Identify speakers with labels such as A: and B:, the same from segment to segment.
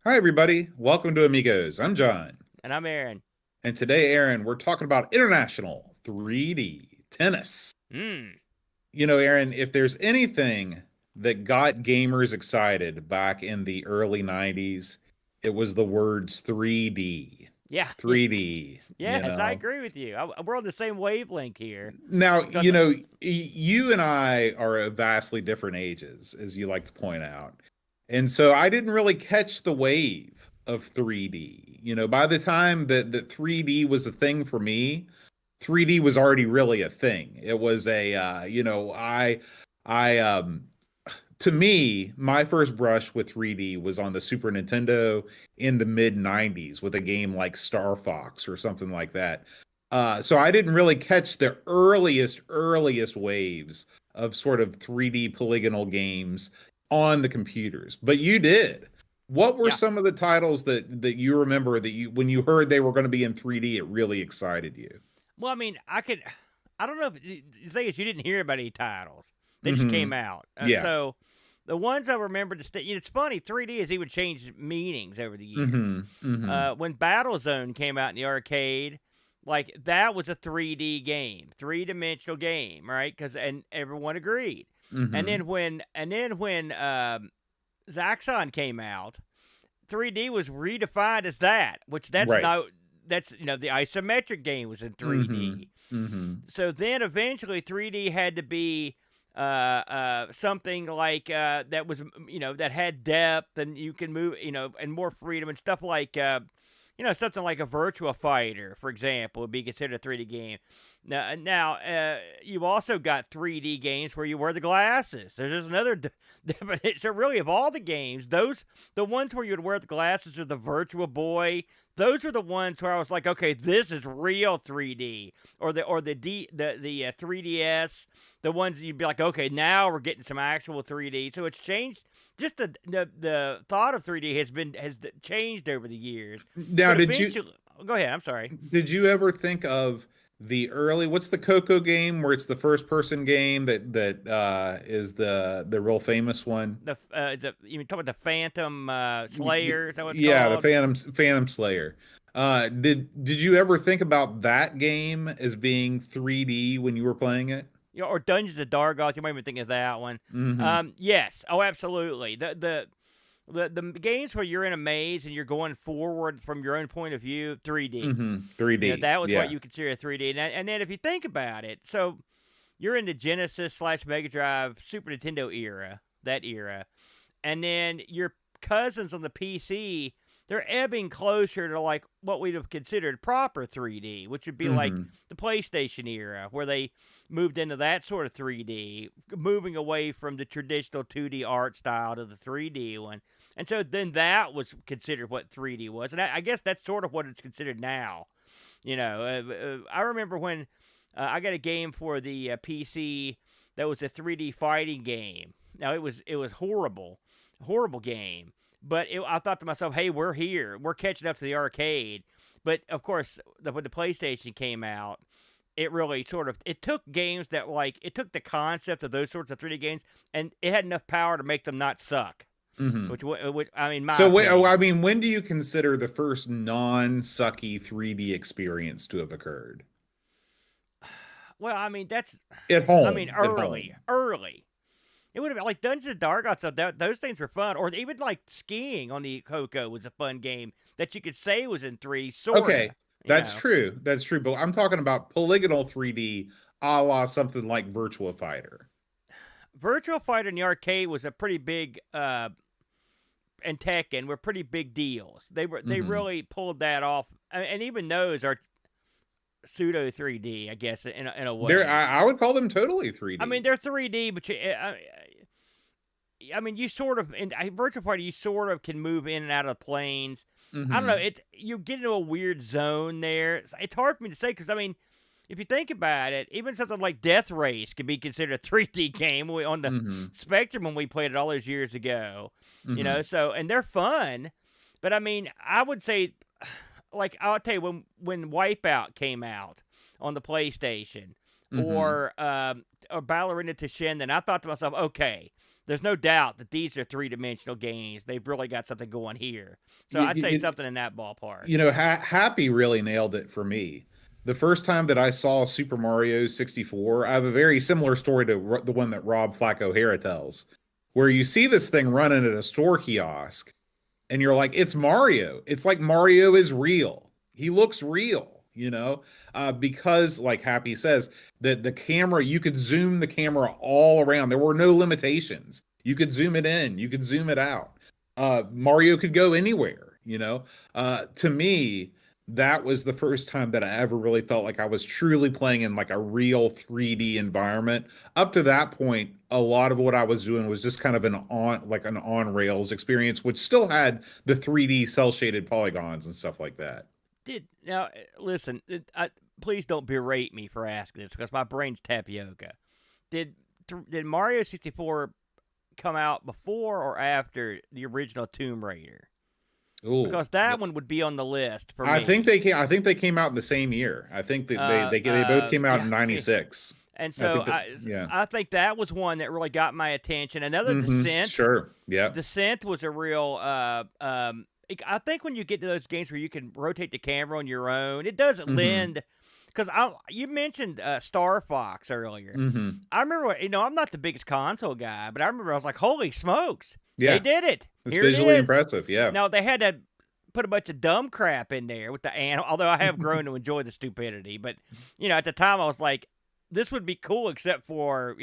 A: Hi, everybody. Welcome to Amigos. I'm John.
B: And I'm Aaron.
A: And today, Aaron, we're talking about international 3D tennis.
B: Mm.
A: Aaron, if there's anything that got gamers excited back in the early 90s, it was the words 3D.
B: Yeah.
A: 3D,
B: Yes, I agree with you. We're on the same wavelength here.
A: Now,
B: Because,
A: you and I are at vastly different ages, as you like to point out. And so I didn't really catch the wave of 3D. By the time that 3D was a thing for me, 3D was already really a thing. It was I to me, my first brush with 3D was on the Super Nintendo in the mid 90s with a game like Star Fox or something like that. So I didn't really catch the earliest waves of sort of 3D polygonal games on the computers, but you did. What were
B: yeah.
A: some of the titles that you remember that you when you heard they were going to be in 3D, it really excited you?
B: Well, I mean, I don't know if the thing is, you didn't hear about any titles. They just came
A: Hmm.
B: out.
A: Yeah.
B: So the ones I remember to stay, it's funny, 3D has even changed meanings over the years.
A: Hmm. Hmm.
B: When Battlezone came out in the arcade, like that was a 3D game, three-dimensional game, right? And everyone agreed. And
A: Hmm.
B: then when Zaxxon came out, 3D was redefined as that, which
A: Right.
B: that's the isometric game was in
A: Hmm.
B: 3D.
A: Hmm.
B: So then eventually 3D had to be something like that was that had depth and you can move and more freedom and stuff like something like a Virtua Fighter, for example, would be considered a 3D game. Now, you've also got 3D games where you wear the glasses. There's just another definition. So really, of all the games, the ones where you would wear the glasses are the Virtua Boy. Those are the ones where I was like, okay, this is real 3D, or the 3DS. The ones that you'd be like, okay, now we're getting some actual 3D. So it's changed. Just the thought of 3D has changed over the years.
A: Now,
B: But eventually, go ahead. I'm sorry.
A: did you ever think of the early what's the Coco game where it's the first person game that is the real famous one?
B: You talking about the Phantom Slayer? Is that what it's
A: Yeah, the
B: called?
A: Phantom Slayer. Did you ever think about that game as being 3D when you were playing it?
B: Or Dungeons of Dargoth. You might even think of that one.
A: Hmm.
B: Yes. Oh, absolutely. The games where you're in a maze and you're going forward from your own point of view, 3D.
A: Hmm. 3D.
B: That was what
A: Yeah.
B: you consider 3D. And then if you think about it, so you're in the Genesis slash Mega Drive Super Nintendo era, that era, and then your cousins on the PC, they're ebbing closer to like what we'd have considered proper 3D, which would be like
A: Hmm.
B: the PlayStation era, where they moved into that sort of 3D, moving away from the traditional 2D art style to the 3D one. And so then that was considered what 3D was. And I guess that's sort of what it's considered now. I remember when I got a game for the PC that was a 3D fighting game. Now it was horrible game. But I thought to myself, hey, we're here. We're catching up to the arcade. But of course, when the PlayStation came out, it really sort of it took games that like it took the concept of those sorts of 3D games and it had enough power to make them not suck.
A: Hmm.
B: Which I mean, my
A: So, I
B: opinion.
A: mean, when do you consider the first non-sucky 3D experience to have occurred?
B: Well, I mean that's
A: At
B: I mean
A: home. At
B: early,
A: home.
B: early. It would have been like Dungeons and Dragons stuff. Those things were fun, or even like skiing on the Coco was a fun game that you could say was in 3D,
A: Okay,
B: sorta. You
A: that's
B: know,
A: true. That's true. But I'm talking about polygonal 3D, a la something like Virtua Fighter.
B: Virtual Fighter in the arcade was a pretty big, and Tekken were pretty big deals. They
A: Hmm.
B: really pulled that off, and even those are pseudo 3D, I guess, in a
A: There,
B: way.
A: I would call them totally
B: I mean,
A: 3D.
B: they're 3D, but I mean, you sort of in Virtual Fighter, you sort of can move in and out of planes. I don't know.
A: Hmm.
B: You get into a weird zone there. It's hard for me to say because I mean, if you think about it, even something like Death Race could be considered a 3D game on the
A: Hmm.
B: Spectrum when we played it all those years ago.
A: Hmm.
B: So and they're fun, but I mean, I would say, like I'll tell you when Wipeout came out on the PlayStation,
A: Hmm.
B: or Ballerina to Shinden, I thought to myself, okay, there's no doubt that these are three-dimensional games. They've really got something going here. So
A: You,
B: I'd say
A: you,
B: something in that ballpark.
A: Happy really nailed it for me. The first time that I saw Super Mario 64, I have a very similar story to the one that Rob Flack O'Hara tells, where you see this thing running at a store kiosk, and you're like, it's Mario. It's like Mario is real. He looks real, because like Happy says, that the camera, you could zoom the camera all around. There were no limitations. You could zoom it in, you could zoom it out. Mario could go anywhere. To me, that was the first time that I ever really felt like I was truly playing in like a real 3D environment. Up to that point, a lot of what I was doing was just kind of an on rails experience, which still had the 3D cell shaded polygons and stuff like that.
B: Listen, please don't berate me for asking this because my brain's tapioca. Did Mario 64 come out before or after the original Tomb Raider?
A: Ooh,
B: because that one would be on the list for me.
A: I think they came out in the same year. I think that they both came out in '96.
B: And so I think that was one that really got my attention. Another Descent.
A: Sure. Yeah.
B: Descent was a real I think when you get to those games where you can rotate the camera on your own, it doesn't lend. Because you mentioned Star Fox earlier. I remember, I'm not the biggest console guy, but I remember I was like, holy smokes. Yeah. They did it.
A: It's visually impressive, yeah.
B: Now, they had to put a bunch of dumb crap in there with the animal, although I have grown to enjoy the stupidity. But, at the time I was like, this would be cool except for,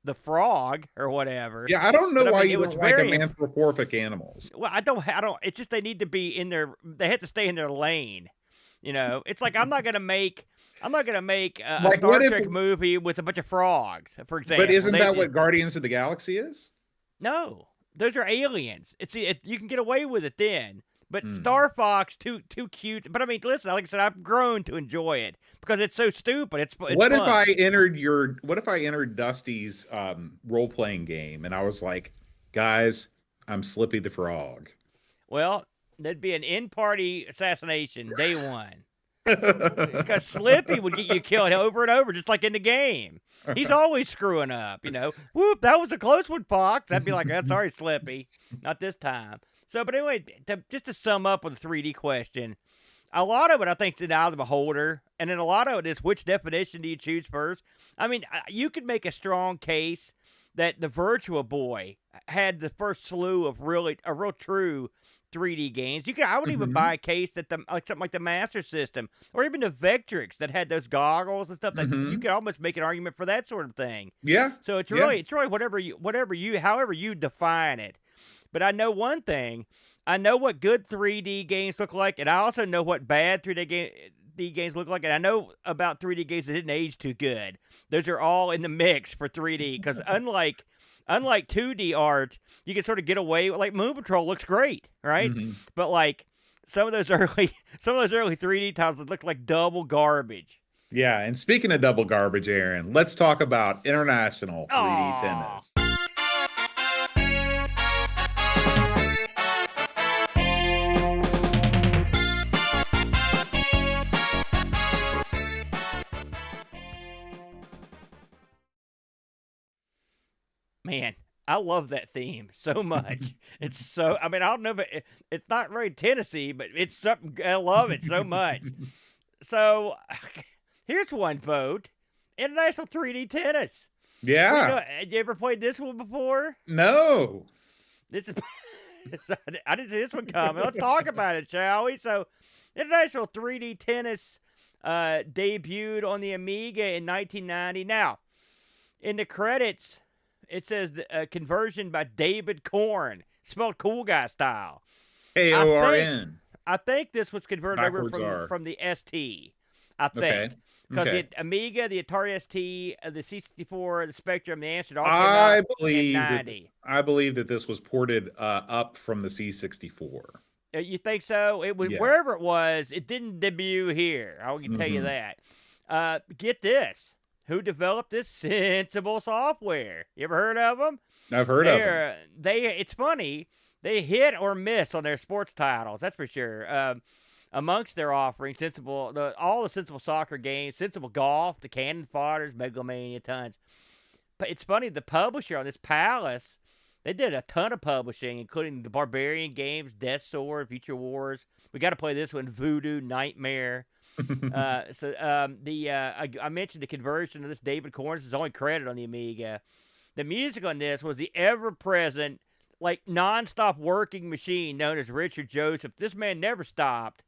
B: the frog or whatever.
A: Yeah, I don't know why you don't like anthropomorphic animals.
B: Well, I don't. It's just they need to be in their. They have to stay in their lane. It's like I'm not gonna make a Star Trek movie with a bunch of frogs, for example.
A: But isn't that what Guardians of the Galaxy is?
B: No, those are aliens. You can get away with it then. But Star Fox, too cute. But I mean, listen, like I said, I've grown to enjoy it because it's so stupid. It's
A: what
B: fun.
A: What if I entered Dusty's role playing game and I was like, guys, I'm Slippy the Frog.
B: Well, there'd be an in-party assassination day one. Because Slippy would get you killed over and over, just like in the game. He's always screwing up, Whoop, that was a close one, Fox. I'd be like, sorry, Slippy. Not this time. So, but anyway, just to sum up with the 3D question, a lot of it, I think, is in the eye of the beholder. And then a lot of it is which definition do you choose first? I mean, you could make a strong case that the Virtua Boy had the first slew of a real true 3D games. I would even buy a case that something like the Master System or even the Vectrix that had those goggles and stuff that you could almost make an argument for that sort of thing.
A: Yeah.
B: So it's really however you define it. But I know one thing. I know what good 3D games look like, and I also know what bad 3D games look like, and I know about 3D games that didn't age too good. Those are all in the mix for 3D because unlike 2D art, you can sort of get away with, like, Moon Patrol looks great, right? But like some of those early 3D titles look like double garbage.
A: Yeah, and speaking of double garbage, Aaron, let's talk about international 3D tennis.
B: Man, I love that theme so much. It's so, I mean, I don't know, but it's not very Tennessee, but it's something, I love it so much. So, here's one vote. International 3D Tennis.
A: Yeah.
B: Have you ever played this one before?
A: No.
B: This is, I didn't see this one coming. Let's talk about it, shall we? So, International 3D Tennis debuted on the Amiga in 1990. Now, in the credits, it says conversion by David Korn, spelled cool guy style.
A: Korn.
B: I think this was converted over from the ST. I think because the Amiga, the Atari ST, the C64, the Spectrum, the Amstrad all came out in 90.
A: I believe that this was ported up from the C64.
B: You think so? It was wherever it was. It didn't debut here. I can tell you that. Get this. Who developed this Sensible Software? You ever heard of them?
A: I've heard of them.
B: It's funny. They hit or miss on their sports titles. That's for sure. Amongst their offerings, all the Sensible Soccer games, Sensible Golf, the Cannon Fodders, Megalomania, tons. But it's funny. The publisher on this Palace They did a ton of publishing, including the Barbarian games, Death Sword, Future Wars. We got to play this one, Voodoo Nightmare. I mentioned the conversion of this David Corns is only credit on the Amiga. The music on this was the ever-present, like non-stop working machine known as Richard Joseph. This man never stopped.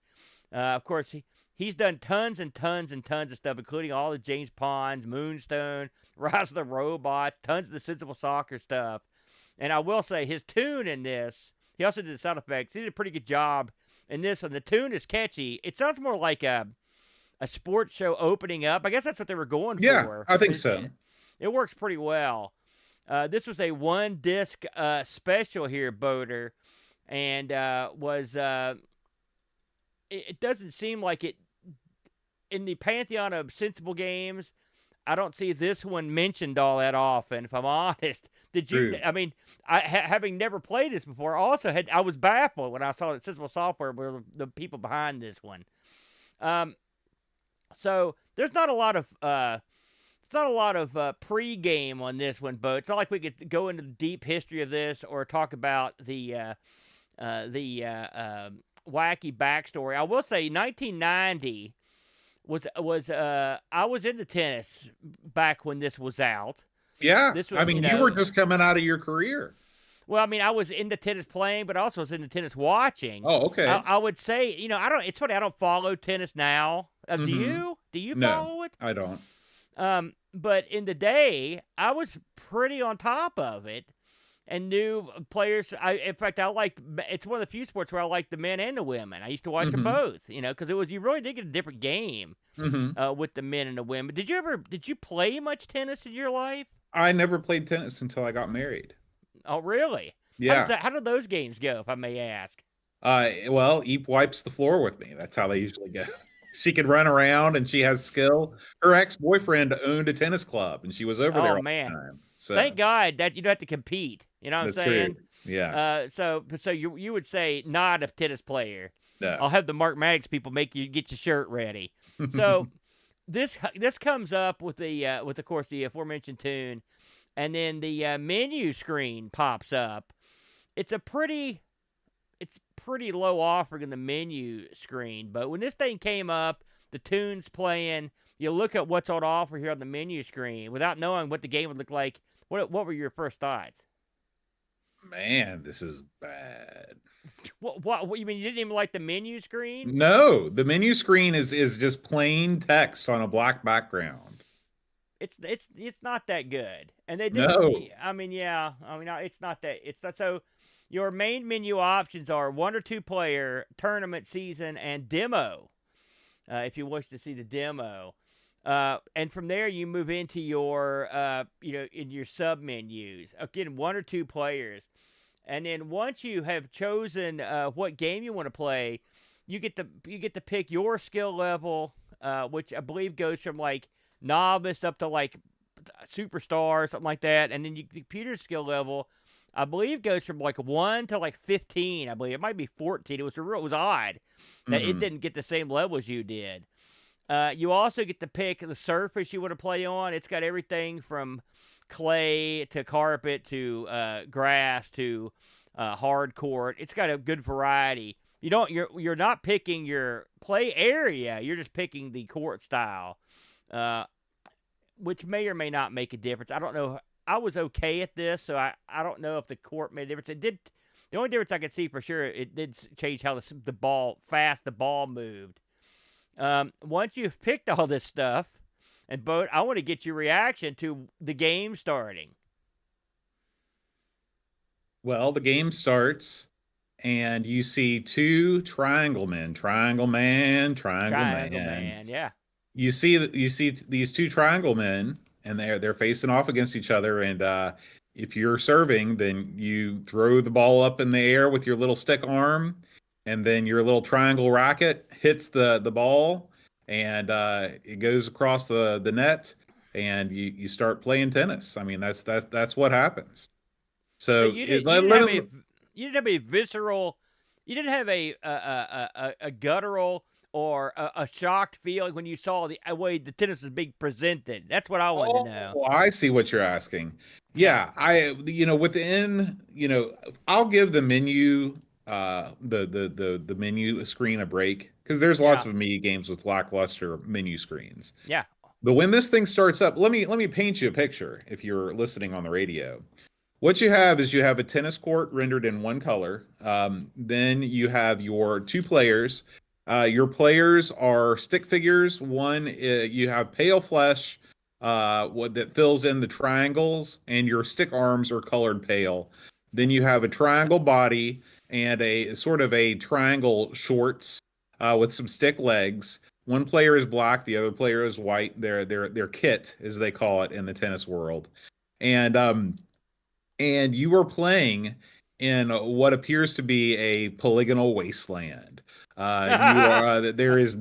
B: Of course, he's done tons and tons and tons of stuff, including all the James Ponds, Moonstone, Rise of the Robots, tons of the Sensible Soccer stuff. And I will say his tune in this, he also did the sound effects. He did a pretty good job in this one. The tune is catchy. It sounds more like a sports show opening up. I guess that's what they were going
A: Yeah,
B: for.
A: I think so.
B: It works pretty well. This was a one-disc special here, Boater, and it doesn't seem like it, in the pantheon of sensible games, I don't see this one mentioned all that often, if I'm honest. Did you,
A: True.
B: I mean, having never played this before, I was baffled when I saw that Sensible Software were the people behind this one. So there's not a lot of pre-game on this one, but it's not like we could go into the deep history of this or talk about the wacky backstory. I will say 1990 was I was into tennis back when this was out.
A: Yeah,
B: This was,
A: I mean, you were just coming out of your career.
B: Well, I mean, I was into tennis playing, but also was into tennis watching.
A: Oh, okay.
B: I would say, I don't. It's funny, I don't follow tennis now. Do you? Do you follow it?
A: I don't.
B: But in the day, I was pretty on top of it and knew players. In fact, it's one of the few sports where I like the men and the women. I used to watch them both, because you really did get a different game with the men and the women. Did you play much tennis in your life?
A: I never played tennis until I got married.
B: Oh, really?
A: Yeah.
B: How do those games go, if I may ask?
A: Well, Eep wipes the floor with me. That's how they usually go. She can run around and she has skill. Her ex-boyfriend owned a tennis club and she was over there all the time. So
B: thank God that you don't have to compete. You know what I'm saying?
A: True. Yeah.
B: So you would say not a tennis player.
A: No.
B: I'll have the Mark Maddox people get your shirt ready. So this comes up with of course the aforementioned tune, and then the menu screen pops up. It's pretty low offering in the menu screen, but when this thing came up, the tune's playing, you look at what's on offer here on the menu screen without knowing what the game would look like. What were your first thoughts?
A: Man, this is bad.
B: What you mean you didn't even like the menu screen?
A: No, the menu screen is just plain text on a black background.
B: It's not that good. And they didn't.
A: No.
B: It's not that. It's not so. Your main menu options are 1 or 2 player, tournament, season, and demo. If you wish to see the demo, and from there you move into your in your sub menus. Again, 1 or 2 players, and then once you have chosen what game you want to play, you get to pick your skill level, which I believe goes from like novice up to like superstar or something like that, and then the computer skill level, I believe, goes from like 1 to like 15. I believe it might be 14. It was odd that it didn't get the same level as you did. You also get to pick the surface you want to play on. It's got everything from clay to carpet to grass to hard court. It's got a good variety. You're not picking your play area. You're just picking the court style, which may or may not make a difference. I don't know. I was okay at this, so I don't know if the court made a difference. It did. The only difference I could see for sure, it did change how the ball moved. Once you've picked all this stuff, and Boat, I want to get your reaction to the game starting.
A: Well, the game starts, and you see 2 triangle man,
B: Yeah.
A: You see these 2 triangle men, and they're facing off against each other. And if you're serving, then you throw the ball up in the air with your little stick arm, and then your little triangle racket hits the ball, and it goes across the net, and you start playing tennis. I mean, that's what happens. So
B: you didn't have a visceral, you didn't have a guttural, or a shocked feeling when you saw the way the tennis was being presented? That's what I wanted to know.
A: Oh, I see what you're asking.
B: Yeah,
A: Yeah, within, I'll give the menu, the menu screen a break because there's lots
B: yeah,
A: of Amiga games with lackluster menu screens.
B: yeah.
A: But when this thing starts up, let me paint you a picture if you're listening on the radio. What you have is you have a tennis court rendered in one color. Then you have your two players. Your players are stick figures. One, you have pale flesh, what that fills in the triangles, and your stick arms are colored pale. Then you have a triangle body and a sort of a triangle shorts with some stick legs. One player is black, the other player is white. Their kit, as they call it in the tennis world, and you are playing in what appears to be a polygonal wasteland. You are there's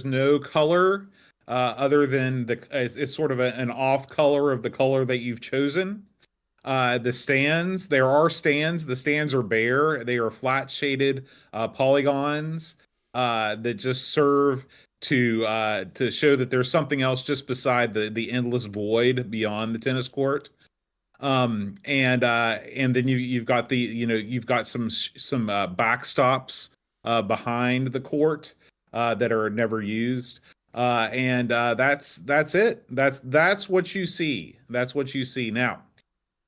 A: no color other than it's sort of an off color of the color that you've chosen. The stands, there are stands. The stands are bare. They are flat shaded polygons that just serve to show that there's something else just beside the endless void beyond the tennis court. And then you've got you've got some backstops behind the court that are never used. And That's it. That's what you see. That's what you see now.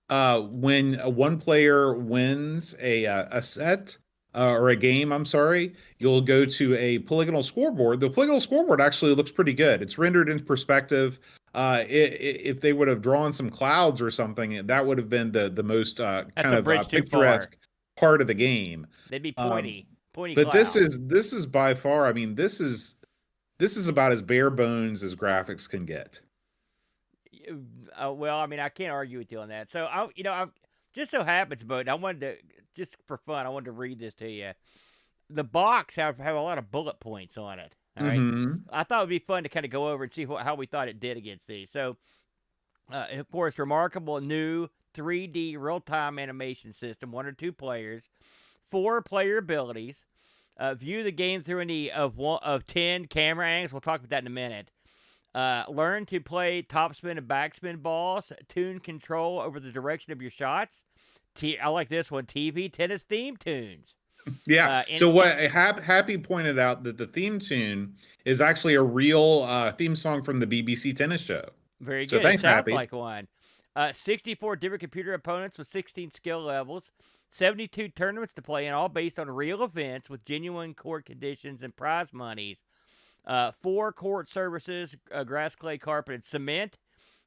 A: When one player wins a set or a game, I'm sorry, you'll go to a polygonal scoreboard. The polygonal scoreboard actually looks pretty good. It's rendered in perspective. If they would have drawn some clouds or something, that would have been the most
B: That's
A: kind
B: a
A: of
B: bridge too far.
A: picturesque part of the game.
B: They'd be
A: Um,
B: pointy
A: but
B: clouds.
A: this is by far, I mean, this is about as bare bones as graphics can get.
B: Well, I mean, I can't argue with you on that. So I just so happens, but I wanted to just for fun, I wanted to read this to you. The box have a lot of bullet points on it. All right,
A: Hmm.
B: I thought it would be fun to kind of go over and see how we thought it did against these. So, of course, remarkable new 3D real time animation system, one or two players, four player abilities. View the game through any of 10 camera angles. We'll talk about that in a minute. Learn to play topspin and backspin balls. Tune control over the direction of your shots. I like this one. TV tennis theme tunes.
A: Yeah.
B: And
A: So what Happy pointed out that the theme tune is actually a real theme song from the BBC tennis show.
B: very
A: So
B: good. It
A: thanks,
B: sounds
A: Happy.
B: like one. 64 different computer opponents with 16 skill levels. 72 tournaments to play in, all based on real events with genuine court conditions and prize monies. Four court services, grass, clay, carpet, and cement.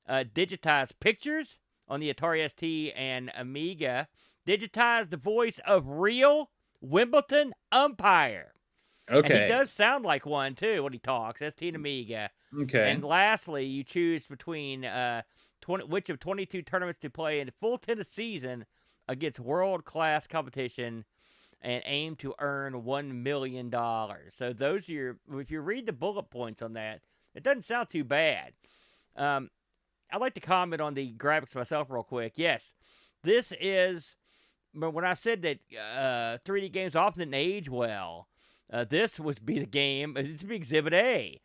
B: Digitized pictures on the Atari ST and Amiga. Digitized the voice of real Wimbledon umpire. And he
A: Okay.
B: does sound like one, too, when he talks. ST and Amiga.
A: Okay.
B: And lastly, you choose between which of 22 tournaments to play in a full tennis season against world-class competition and aim to earn $1 million. So those are if you read the bullet points on that, it doesn't sound too bad. I'd like to comment on the graphics myself real quick. Yes, this is, but when I said that 3D games often didn't age well, this would be the game. This would be Exhibit A.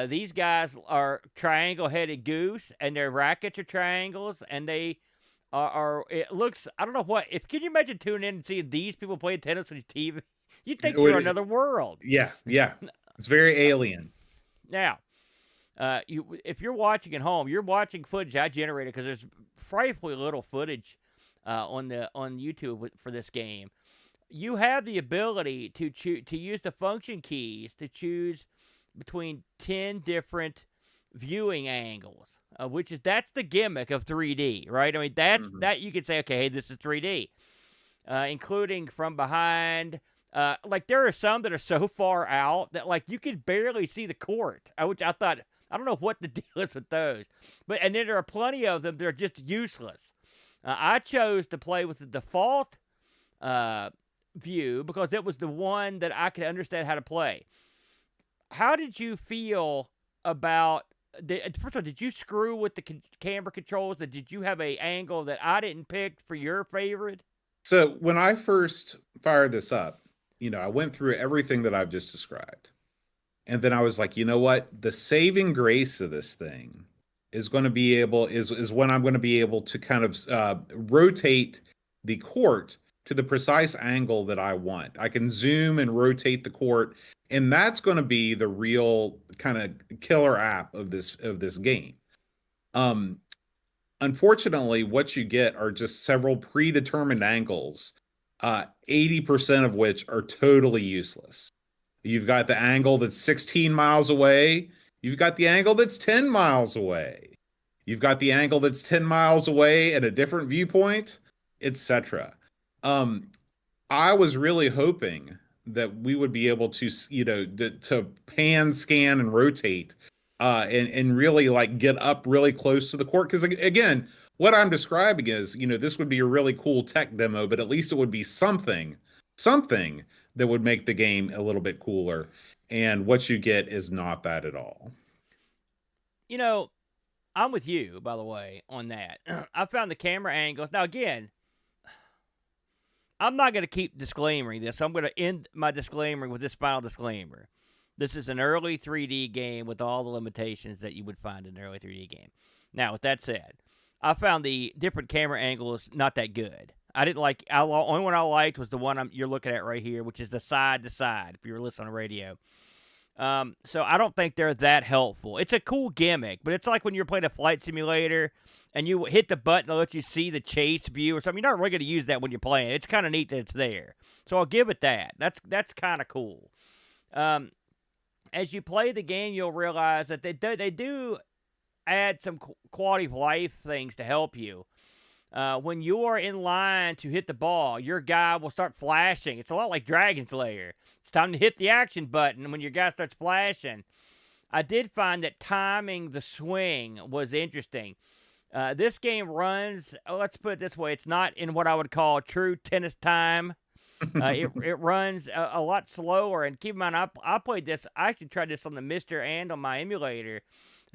B: These guys are triangle-headed goose, and their rackets are triangles, and they it looks, I don't know what, if can you imagine tuning in and seeing these people play tennis on your TV? You'd think you're another world.
A: Yeah, yeah. It's very alien.
B: Now, if you're watching at home, you're watching footage I generated because there's frightfully little footage on YouTube for this game. You have the ability to use the function keys to choose between 10 different viewing angles, that's the gimmick of 3D, right? I mean, that you could say, okay, hey, this is 3D, including from behind. Like there are some that are so far out that like you could barely see the court, which I thought, I don't know what the deal is with those, and then there are plenty of them that are just useless. I chose to play with the default view because it was the one that I could understand how to play. How did you feel about first of all, did you screw with the camera controls? Did you have a angle that I didn't pick for your favorite?
A: So when I first fired this up, I went through everything that I've just described. And then I was like, you know what? The saving grace of this thing is going to be able is when I'm going to be able to kind of rotate the court to the precise angle that I want. I can zoom and rotate the court, and that's going to be the real kind of killer app of this game. Um, Unfortunately, what you get are just several predetermined angles, 80% of which are totally useless. You've got the angle that's 16 miles away. You've got the angle that's 10 miles away. You've got the angle that's 10 miles away at a different viewpoint, etc. Um, I was really hoping that we would be able to, to pan, scan, and rotate, and really like get up really close to the court. Because again, what I'm describing is, this would be a really cool tech demo, but at least it would be something that would make the game a little bit cooler. And what you get is not that at all.
B: I'm with you, by the way, on that. I found the camera angles. Now, again, I'm not going to keep disclaimering this. So I'm going to end my disclaimer with this final disclaimer. This is an early 3D game with all the limitations that you would find in an early 3D game. Now, with that said, I found the different camera angles not that good. I didn't like. The only one I liked was the one you're looking at right here, which is the side to side. If you were listening on the radio, so I don't think they're that helpful. It's a cool gimmick, but it's like when you're playing a flight simulator and you hit the button to let you see the chase view or something. You're not really going to use that when you're playing. It's kind of neat that it's there. So I'll give it that. That's kind of cool. As you play the game, you'll realize that they do add some quality of life things to help you. When you're in line to hit the ball, your guy will start flashing. It's a lot like Dragon Slayer. It's time to hit the action button when your guy starts flashing. I did find that timing the swing was interesting. This game runs, let's put it this way, it's not in what I would call true tennis time. It runs a lot slower. And keep in mind, I played this, I actually tried this on the Mister and on my emulator.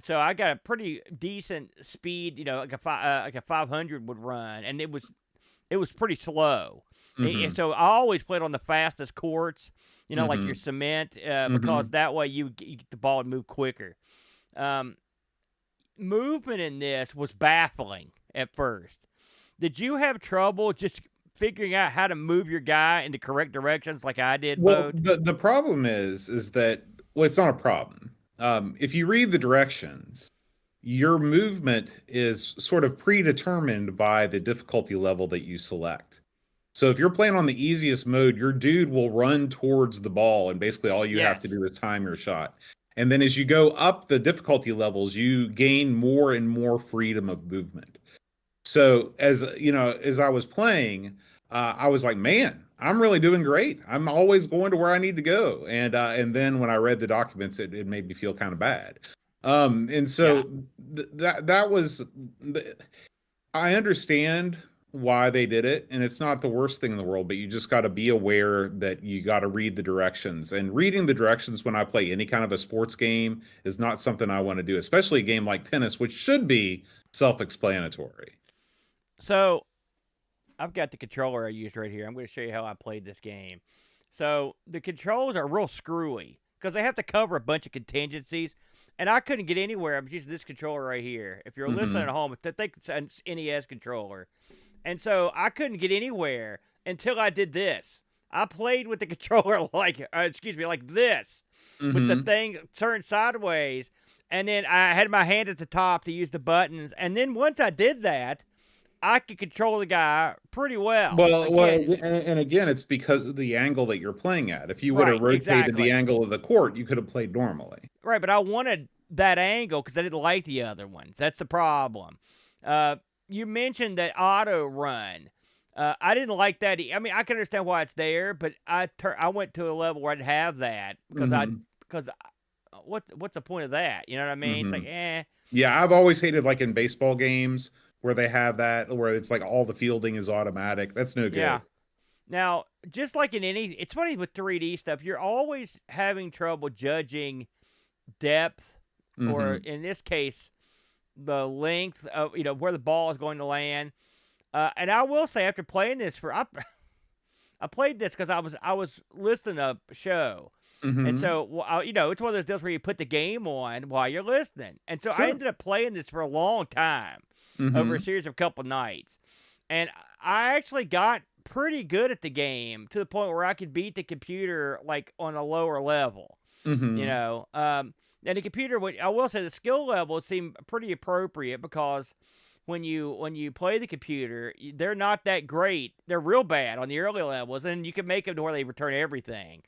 B: So I got a pretty decent speed, like a 500 would run, and it was pretty slow.
A: Mhm.
B: So I always played on the fastest courts, like your cement, because that way you get the ball to move quicker. Movement in this was baffling at first. Did you have trouble just figuring out how to move your guy in the correct directions like I did,
A: Well,
B: Bode?
A: the problem is that, well, it's not a problem. If you read the directions, your movement is sort of predetermined by the difficulty level that you select. So if you're playing on the easiest mode, your dude will run towards the ball, and basically all you have to
B: Yes.
A: do is time your shot. And then as you go up the difficulty levels, you gain more and more freedom of movement. So as I was playing, I was like, man, I'm really doing great. I'm always going to where I need to go. And then when I read the documents, it made me feel kind of bad. And
B: Yeah.
A: so that was I understand why they did it, and it's not the worst thing in the world, but you just got to be aware that you got to read the directions. And reading the directions when I play any kind of a sports game is not something I want to do, especially a game like tennis, which should be self-explanatory.
B: So I've got the controller I used right here. I'm going to show you how I played this game. So the controls are real screwy because they have to cover a bunch of contingencies, and I couldn't get anywhere. I'm using this controller right here. If you're listening at home, I think it's an NES controller, and so I couldn't get anywhere until I did this. I played with the controller like this, with the
A: Hmm.
B: thing turned sideways, and then I had my hand at the top to use the buttons, and then once I did that, I could control the guy pretty well.
A: Well,
B: Again,
A: and again, it's because of the angle that you're playing at. If you would have
B: right,
A: rotated the
B: exactly.
A: angle of the court, you could have played normally.
B: Right, but I wanted that angle because I didn't like the other ones. That's the problem. You mentioned that auto run. I didn't like that. I mean, I can understand why it's there, but I went to a level where I'd have that
A: Hmm.
B: because what's the point of that? You know what I mean? It's
A: Hmm.
B: like
A: Yeah, I've always hated like in baseball games where they have that, where it's like all the fielding is automatic. That's no
B: yeah.
A: good.
B: Now, just like in it's funny with 3D stuff, you're always having trouble judging depth, or
A: Hmm.
B: in this case, the length of where the ball is going to land. And I will say, after playing this I played this because I was listening to a show, and
A: Mhm.
B: so you know, it's one of those deals where you put the game on while you're listening, and so I
A: Sure.
B: ended up playing this for a long time, over a
A: Mhm.
B: series of couple nights, and I actually got pretty good at the game to the point where I could beat the computer like on a lower level, you
A: Mhm.
B: know. And the computer, I will say, the skill level seemed pretty appropriate because when you play the computer, they're not that great. They're real bad on the early levels, and you can make them to where they return everything.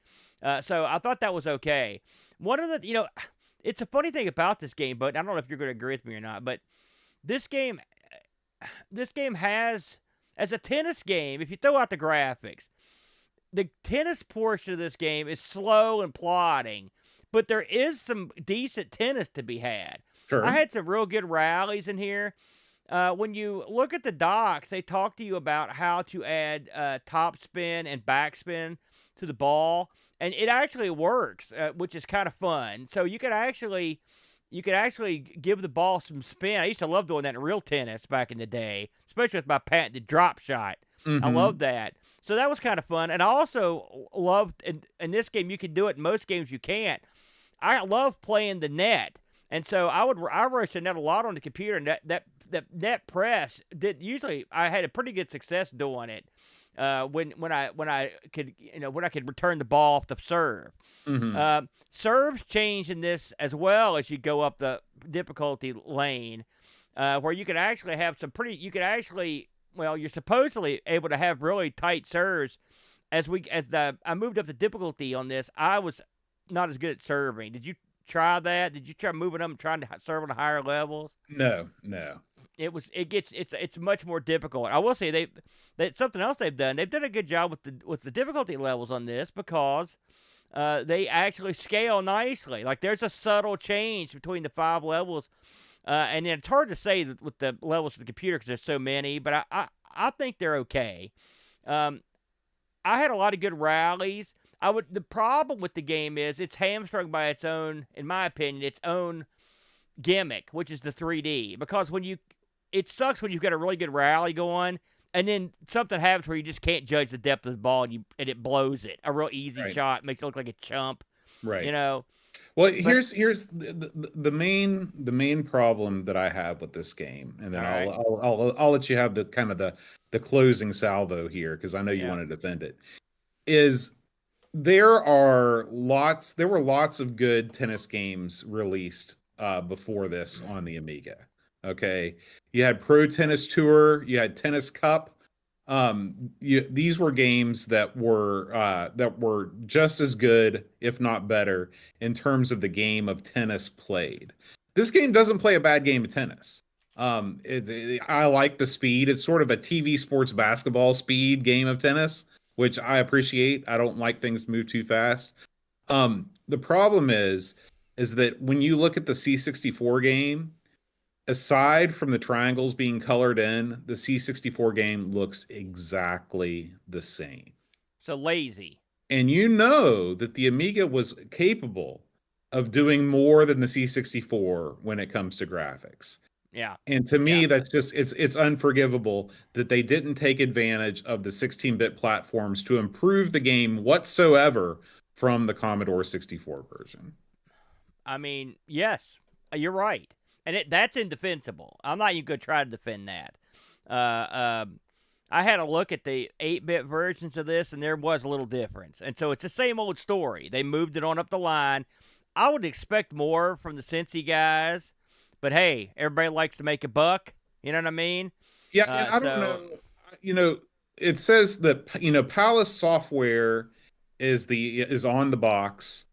B: So I thought that was okay. One of the, it's a funny thing about this game, but I don't know if you're going to agree with me or not. But this game, this game has, as a tennis game, if you throw out the graphics, the tennis portion of this game is slow and plodding, but there is some decent tennis to be had. I
A: Sure.
B: had some real good rallies in here. When you look at the docs, they talk to you about how to add top spin and backspin to the ball, and it actually works, which is kind of fun. So you could actually give the ball some spin. I used to love doing that in real tennis back in the day, especially with my patented drop shot. I love
A: Mhm.
B: that. So that was kind of fun. And I also loved in this game, you can do it. In most games you can't. I love playing the net. And so I rushed the net a lot on the computer, and that net press did usually I had a pretty good success doing it. When I could when I could return the ball off the serve.
A: Mhm.
B: Serves change in this as well as you go up the difficulty lane, where you can actually have some pretty. You can actually, well, you're supposedly able to have really tight serves. I moved up the difficulty on this, I was not as good at serving. Did you try that? Did you try moving up and trying to serve on the higher levels?
A: No, no.
B: It's much more difficult. I will say they something else they've done. They've done a good job with the difficulty levels on this because they actually scale nicely. Like there's a subtle change between the 5 levels, and then it's hard to say with the levels of the computer because there's so many. But I think they're okay. Um, I had a lot of good rallies. The problem with the game is it's hamstrung by its own, in my opinion, its own gimmick, which is the 3D. Because it sucks when you've got a really good rally going, and then something happens where you just can't judge the depth of the ball, and it blows it. A real easy
A: Right.
B: shot makes it look like a chump, you
A: Right.
B: know.
A: Well,
B: But
A: here's the main problem that I have with this game, and
B: all
A: then
B: right,
A: I'll let you have the kind of the closing salvo here because I know you
B: yeah,
A: want to defend it. Is there were lots of good tennis games released before this on the Amiga. Okay, you had Pro Tennis Tour, you had Tennis Cup. These were games that were just as good, if not better, in terms of the game of tennis played. This game doesn't play a bad game of tennis. I like the speed. It's sort of a TV sports basketball speed game of tennis, which I appreciate. I don't like things to move too fast. The problem is that when you look at the C64 game, aside from the triangles being colored in, the C64 game looks exactly the same.
B: so lazy.
A: And you know that the Amiga was capable of doing more than the C64 when it comes to graphics.
B: Yeah,
A: And to
B: yeah.
A: me, that's just it's unforgivable that they didn't take advantage of the 16-bit platforms to improve the game whatsoever from the Commodore 64 version.
B: I mean, yes, you're right, and that's indefensible. I'm not even going to try to defend that. I had a look at the 8-bit versions of this, and there was a little difference. And so it's the same old story. They moved it on up the line. I would expect more from the Cincy guys, but hey, everybody likes to make a buck. You know what I mean?
A: Yeah, and
B: Uh,
A: I don't
B: so
A: know, you know, it says that Palace Software is on the box.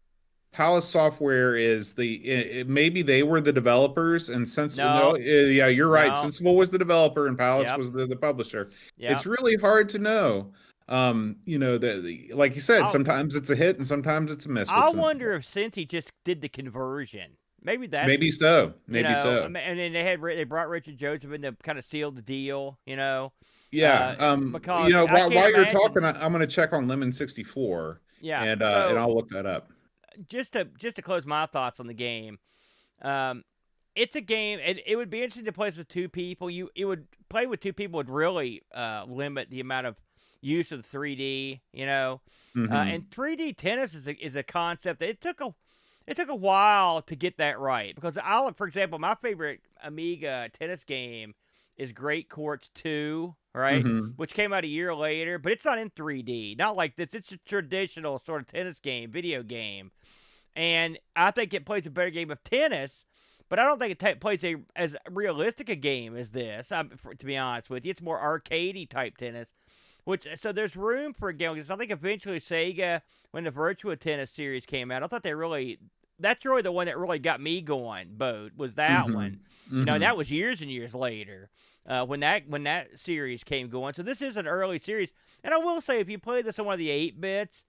A: Palace Software is maybe they were the developers and Sensible. No,
B: no,
A: yeah, you're right.
B: no,
A: Sensible was the developer and Palace
B: yep,
A: was the publisher. It's
B: yep.
A: really hard to know. Like you said,
B: I
A: sometimes it's a hit and sometimes it's a miss with
B: I wonder
A: Sensible.
B: if Cincy just did the conversion. Maybe that's
A: Maybe so.
B: You
A: Maybe
B: know,
A: so.
B: and then they brought Richard Joseph in to kind of seal the deal.
A: Yeah.
B: Because I can't
A: While you're
B: imagine.
A: talking, I'm going to check on Lemon 64
B: Yeah.
A: and
B: So
A: I'll look that up.
B: just to close my thoughts on the game, um, it's a game. It would be interesting to play with two people. It would play with two people would really limit the amount of use of 3D, you know. And 3D tennis is a concept that it took a while to get that right because for example, my favorite Amiga tennis game is Great Courts 2, right?
A: Mm-hmm.
B: Which came out a year later, but it's not in 3D. Not like this. It's a traditional sort of tennis game, video game. And I think it plays a better game of tennis, but I don't think it plays as realistic a game as this. To be honest with you, it's more arcadey type tennis. So there's room for a game because I think eventually Sega, when the Virtua Tennis series came out, I thought that's really the one that really got me going. Was that
A: Mm-hmm.
B: one? You know, and
A: Mm-hmm.
B: that was years and years later when that series came going. So this is an early series, and I will say if you play this on one of the 8-bits.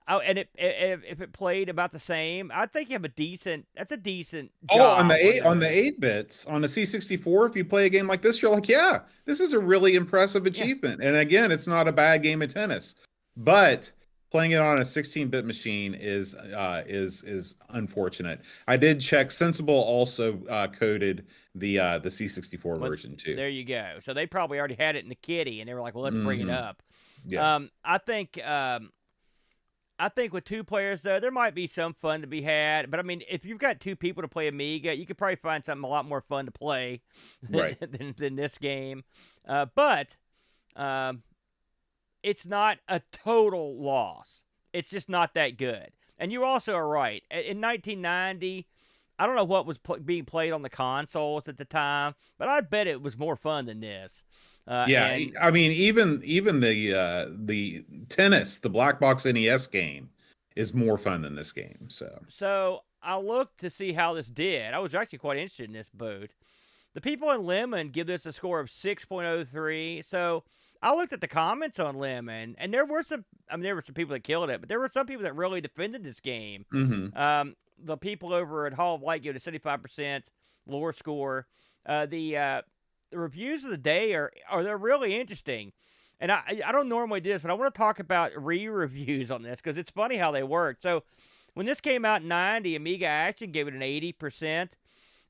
B: Oh, and if it played about the same, I think you have that's a decent
A: Oh, on the
B: job
A: eight on the
B: those.
A: 8 bits on the C64, if you play a game like this, you're like, yeah, this is a really impressive
B: Yeah.
A: achievement. And again, it's not a bad game of tennis, but playing it on a 16-bit machine is unfortunate. I did check. Sensible also coded the C64
B: Well,
A: version too.
B: there you go. So they probably already had it in the kitty, and they were like, "Well, let's bring it
A: Hmm.
B: up."
A: Yeah.
B: I think with two players though, there might be some fun to be had. But I mean, if you've got two people to play Amiga, you could probably find something a lot more fun to play than
A: Right.
B: than this game. But um, it's not a total loss. It's just not that good. And you also are right. In 1990, I don't know what was being played on the consoles at the time, but I bet it was more fun than this.
A: Yeah,
B: And
A: I mean, even the tennis, the black box NES game is more fun than this game. So,
B: so I looked to see how this did. I was actually quite interested in this boot. The people in Lemon give this a score of 6.03. So I looked at the comments on Lemon, and there were some. I mean, there were some people that killed it, but there were some people that really defended this game.
A: hmm.
B: The people over at Hall of Light give it a 75% lore score. The reviews of the day they're really interesting. And I don't normally do this, but I want to talk about re-reviews on this because it's funny how they work. So when this came out in 90, Amiga Action gave it an 80%.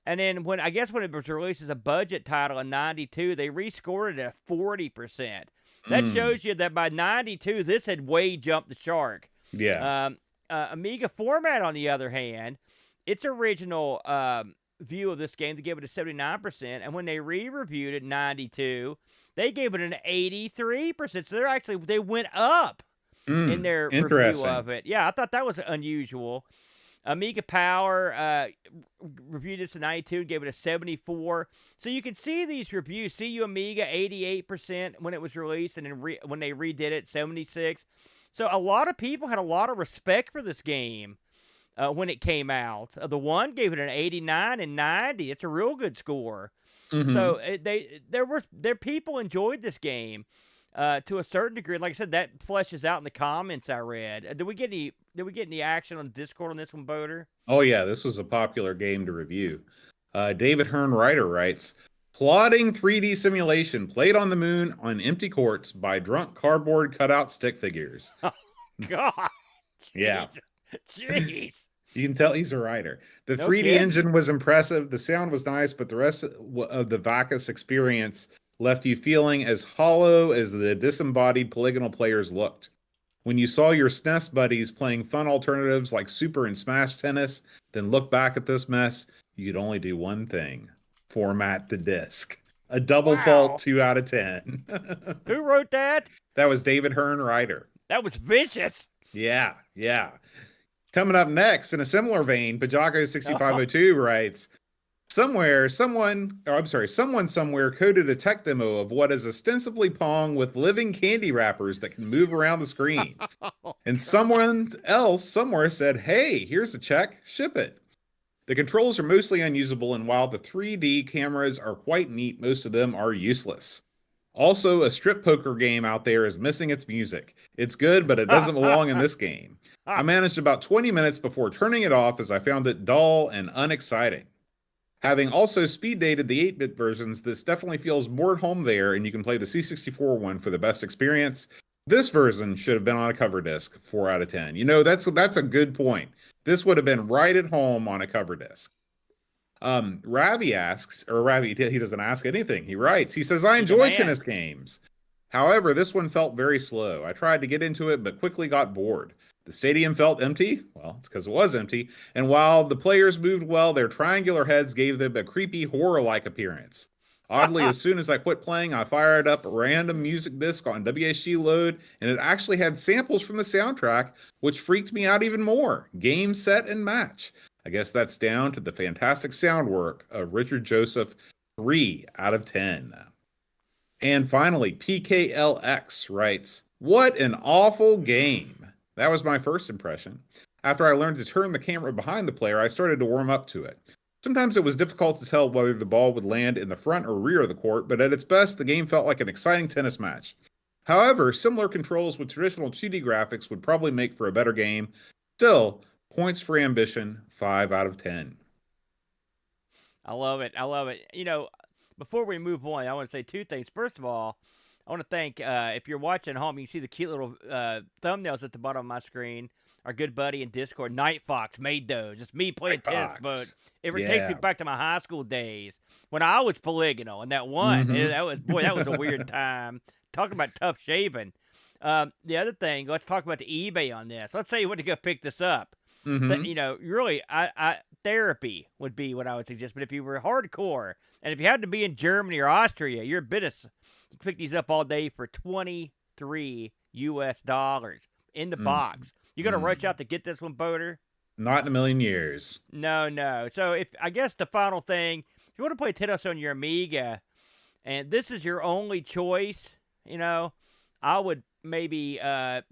B: And then when it was released as a budget title in 92, they rescored it at 40%. That
A: Mm.
B: shows you that by 92, this had way jumped the shark.
A: Yeah.
B: Amiga Format, on the other hand, its original view of this game, they gave it a 79%. And when they re-reviewed it in 92, they gave it an 83%. So they went up in
A: Mm.
B: their review
A: Interesting.
B: of it. Yeah, I thought that was unusual. Amiga Power reviewed this in 92 and gave it a 74. So you can see these reviews. CU Amiga, 88% when it was released, and then when they redid it, 76. So a lot of people had a lot of respect for this game when it came out. The one gave it an 89 and 90. It's a real good score. So
A: Hmm.
B: people enjoyed this game to a certain degree. Like I said, that fleshes out in the comments I read. Did we get any action on Discord on this one, Boater?
A: Oh yeah, this was a popular game to review. David Hearn Ryder writes, "Plodding 3D simulation played on the moon on empty courts by drunk cardboard cutout stick figures."
B: Oh, God.
A: Yeah.
B: Jeez.
A: You can tell he's a writer. The
B: No
A: 3D
B: kidding.
A: engine was impressive. The sound was nice, but the rest of the Vacus experience left you feeling as hollow as the disembodied polygonal players looked. When you saw your SNES buddies playing fun alternatives like Super and Smash Tennis, then look back at this mess, you could only do one thing: format the disc. A double fault
B: Wow.
A: 2 out of 10.
B: Who wrote that?
A: That was David Hearn Ryder.
B: That was vicious.
A: Yeah, yeah. Coming up next, in a similar vein, Pajako6502 writes, someone somewhere coded a tech demo of what is ostensibly Pong with living candy wrappers that can move around the screen.
B: Oh,
A: And someone else somewhere said, hey, here's a check, ship it. The controls are mostly unusable, and while the 3D cameras are quite neat, most of them are useless. Also, a strip poker game out there is missing its music. It's good, but it doesn't belong in this game. I managed about 20 minutes before turning it off as I found it dull and unexciting. Having also speed dated the 8-bit versions, this definitely feels more at home there, and you can play the C64 one for the best experience. This version should have been on a cover disc, 4 out of 10. You know, that's a good point. This would have been right at home on a cover disc. Ravi asks, or Ravi, he doesn't ask anything. He writes, he says, I
B: he's a
A: enjoy
B: man.
A: tennis games. However, this one felt very slow. I tried to get into it, but quickly got bored. The stadium felt empty. Well, it's because it was empty. And while the players moved well, their triangular heads gave them a creepy horror like appearance. Oddly, as soon as I quit playing, I fired up a random music disc on WHD Load, and it actually had samples from the soundtrack, which freaked me out even more. Game, set, and match. I guess that's down to the fantastic sound work of Richard Joseph, 3 out of 10. And finally, PKLX writes, "What an awful game." That was my first impression. After I learned to turn the camera behind the player, I started to warm up to it. Sometimes it was difficult to tell whether the ball would land in the front or rear of the court, but at its best, the game felt like an exciting tennis match. However, similar controls with traditional 2D graphics would probably make for a better game. Still, points for ambition, 5 out of 10.
B: I love it. I love it. Before we move on, I want to say two things. First of all, I want to thank, if you're watching at home, you can see the cute little thumbnails at the bottom of my screen. Our good buddy in Discord, Night Fox, made those. Just me playing tennis, but it takes me back to my high school days when I was polygonal and that one. That was a weird time. Talking about tough shaving. The other thing, let's talk about the eBay on this. Let's say you want to go pick this up. Really, therapy would be what I would suggest. But if you were hardcore, and if you had to be in Germany or Austria, you're a bit of, you can pick these up all day for $23 US in the box. You got to rush out to get this one, Boater?
A: Not in a million years.
B: No. So I guess the final thing, if you want to play tennis on your Amiga, and this is your only choice, I would maybe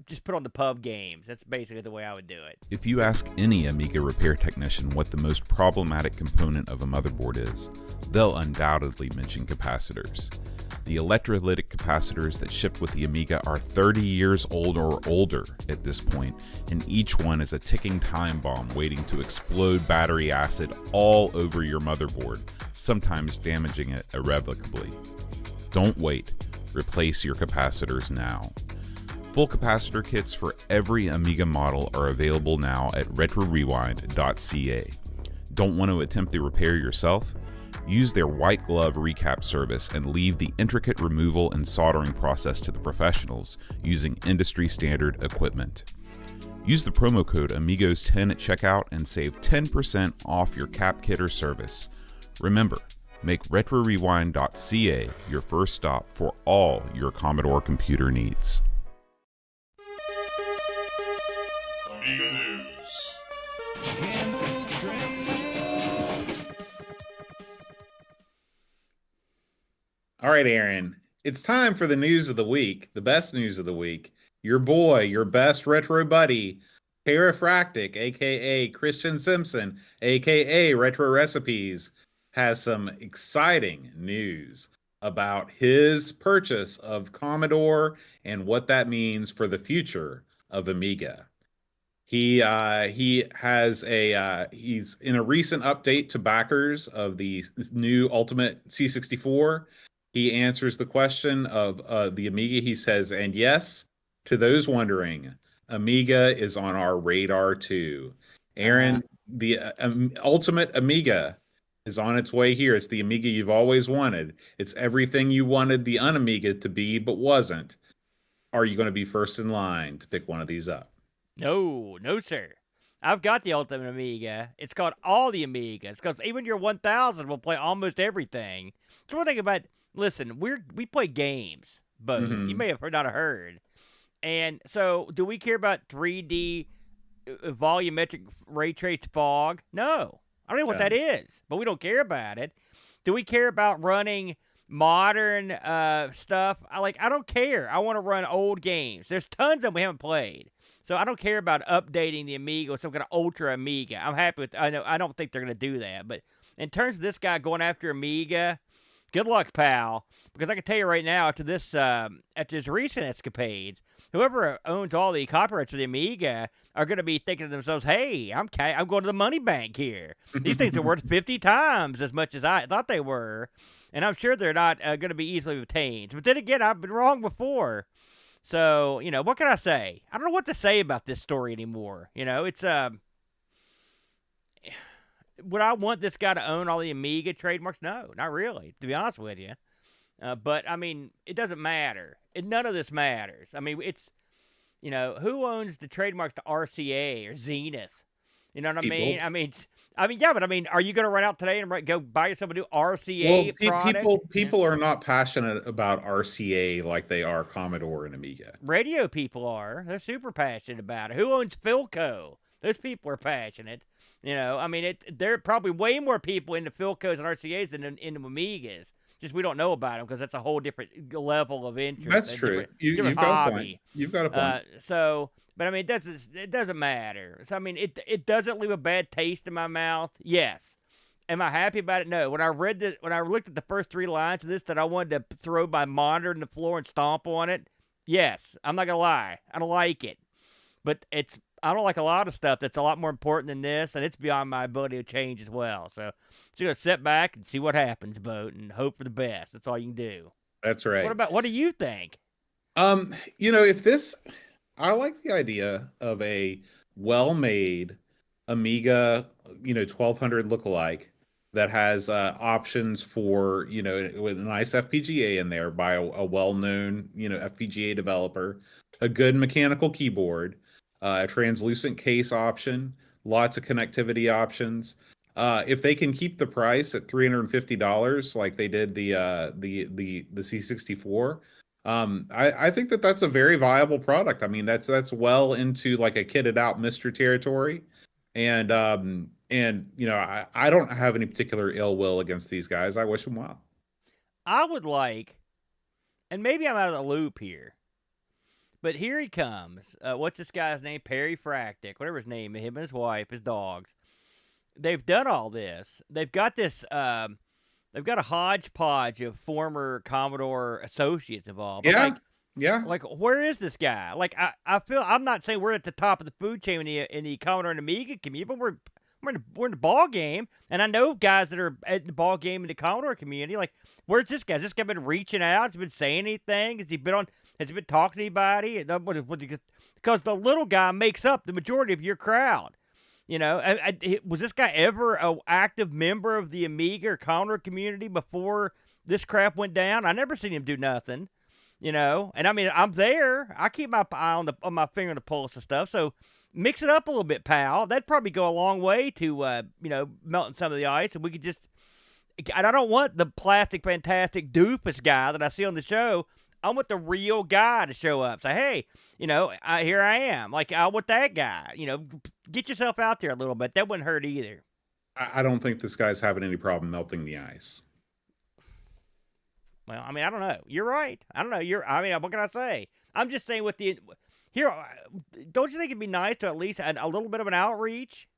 B: just put on the pub games. That's basically the way I would do it.
C: If you ask any Amiga repair technician what the most problematic component of a motherboard is, they'll undoubtedly mention capacitors. The electrolytic capacitors that shipped with the Amiga are 30 years old or older at this point, and each one is a ticking time bomb waiting to explode battery acid all over your motherboard, sometimes damaging it irrevocably. Don't wait. Replace your capacitors now. Full capacitor kits for every Amiga model are available now at retrorewind.ca. Don't want to attempt the repair yourself? Use their white glove recap service and leave the intricate removal and soldering process to the professionals using industry standard equipment. Use the promo code Amigos10 at checkout and save 10% off your cap kit or service. Remember, make retrorewind.ca your first stop for all your Commodore computer needs.
D: Amiga News.
A: All right, Aaron, it's time for the news of the week, the best news of the week. Your boy, your best retro buddy, Parafractic, aka Christian Simpson, aka Retro Recipes, has some exciting news about his purchase of Commodore and what that means for the future of Amiga. He has he's in a recent update to backers of the new Ultimate C64. He answers the question of the Amiga. He says, and yes, to those wondering, Amiga is on our radar too. Aaron, the Ultimate Amiga is on its way here. It's the Amiga you've always wanted. It's everything you wanted the un-Amiga to be, but wasn't. Are you going to be first in line to pick one of these up?
B: No, sir. I've got the Ultimate Amiga. It's called all the Amigas, because even your 1000 will play almost everything. So one thing about, listen, we play games, both. You may have not heard. And so, do we care about 3D volumetric ray traced fog? No. I don't know what that is, but we don't care about it. Do we care about running modern stuff? I don't care. I want to run old games. There's tons of them we haven't played. So I don't care about updating the Amiga with some kind of Ultra Amiga. I'm happy with, I don't think they're going to do that. But in terms of this guy going after Amiga, good luck, pal. Because I can tell you right now, after his recent escapades, whoever owns all the copyrights for the Amiga are going to be thinking to themselves, hey, I'm going to the money bank here. These things are worth 50 times as much as I thought they were. And I'm sure they're not going to be easily obtained. But then again, I've been wrong before. So, what can I say? I don't know what to say about this story anymore. It's, would I want this guy to own all the Amiga trademarks? No, not really, to be honest with you. But, I mean, it doesn't matter. none of this matters. I mean, it's, who owns the trademarks to RCA or Zenith? You know what I mean?
A: People.
B: Yeah, but are you going to run out today and go buy yourself a new RCA
A: Well,
B: product?
A: people are not passionate about RCA like they are Commodore and Amiga.
B: Radio people are. They're super passionate about it. Who owns Philco? Those people are passionate. There are probably way more people into Philcos and RCAs than into Amigas. Just we don't know about them because that's a whole different level of interest.
A: That's true.
B: Different
A: You've got a point.
B: hobby.
A: You've got a point.
B: But it doesn't matter. So it doesn't leave a bad taste in my mouth. Yes. Am I happy about it? No. When I looked at the first 3 lines of this that I wanted to throw my monitor on the floor and stomp on it, yes. I'm not gonna lie. I don't like it. But I don't like a lot of stuff that's a lot more important than this, and it's beyond my ability to change as well. So just gonna sit back and see what happens, Boat, and hope for the best. That's all you can do.
A: That's right.
B: What do you think?
A: If this, I like the idea of a well-made Amiga, 1200 lookalike that has options for, with a nice FPGA in there by a well-known, FPGA developer, a good mechanical keyboard, a translucent case option, lots of connectivity options. If they can keep the price at $350, like they did the C64, I think that's a very viable product. I mean, that's well into like a kitted out Mystery territory, and I don't have any particular ill will against these guys. I wish them well.
B: I would like, and maybe I'm out of the loop here, but here he comes. What's this guy's name? Perry Fractic, whatever his name is, him and his wife, his dogs. They've done all this. They've got this. They've got a hodgepodge of former Commodore associates involved.
A: Yeah, yeah.
B: Like, where is this guy? Like, I feel I'm not saying we're at the top of the food chain in the Commodore and Amiga community, but we're in the ball game, and I know guys that are at the ball game in the Commodore community. Like, where's this guy? Has this guy been reaching out? Has he been saying anything? Has he been talking to anybody? Because the little guy makes up the majority of your crowd. Was this guy ever an active member of the Amiga or Commodore community before this crap went down? I never seen him do nothing, and I'm there. I keep my eye on my finger on the pulse of stuff. So mix it up a little bit, pal. That'd probably go a long way to, melting some of the ice, and we could just. And I don't want the plastic, fantastic doofus guy that I see on the show. I want the real guy to show up. Say, hey, here I am. Like, I want that guy. Get yourself out there a little bit. That wouldn't hurt either.
A: I don't think this guy's having any problem melting the ice.
B: Well, I don't know. You're right. I don't know. What can I say? I'm just saying don't you think it'd be nice to at least add a little bit of an outreach?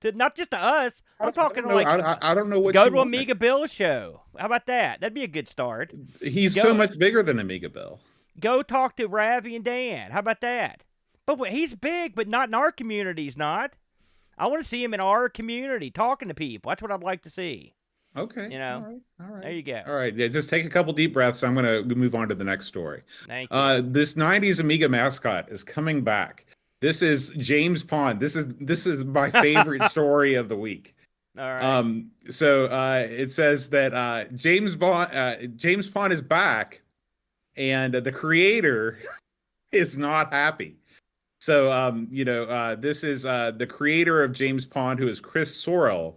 B: Not just to us. I'm talking
A: I don't know what
B: go to Amiga Bill's show. How about that? That'd be a good start.
A: He's so much bigger than Amiga Bill.
B: Go talk to Ravi and Dan. How about that? But he's big, but not in our community. He's not. I want to see him in our community talking to people. That's what I'd like to see.
A: Okay.
B: All right. There you go.
A: All right. Yeah, just take a couple deep breaths. I'm going to move on to the next story.
B: Thank you.
A: This 90s Amiga mascot is coming back. This is James Pond. This is my favorite story of the week.
B: All right.
A: So it says that James Pond is back, and the creator is not happy. So this is the creator of James Pond, who is Chris Sorrell.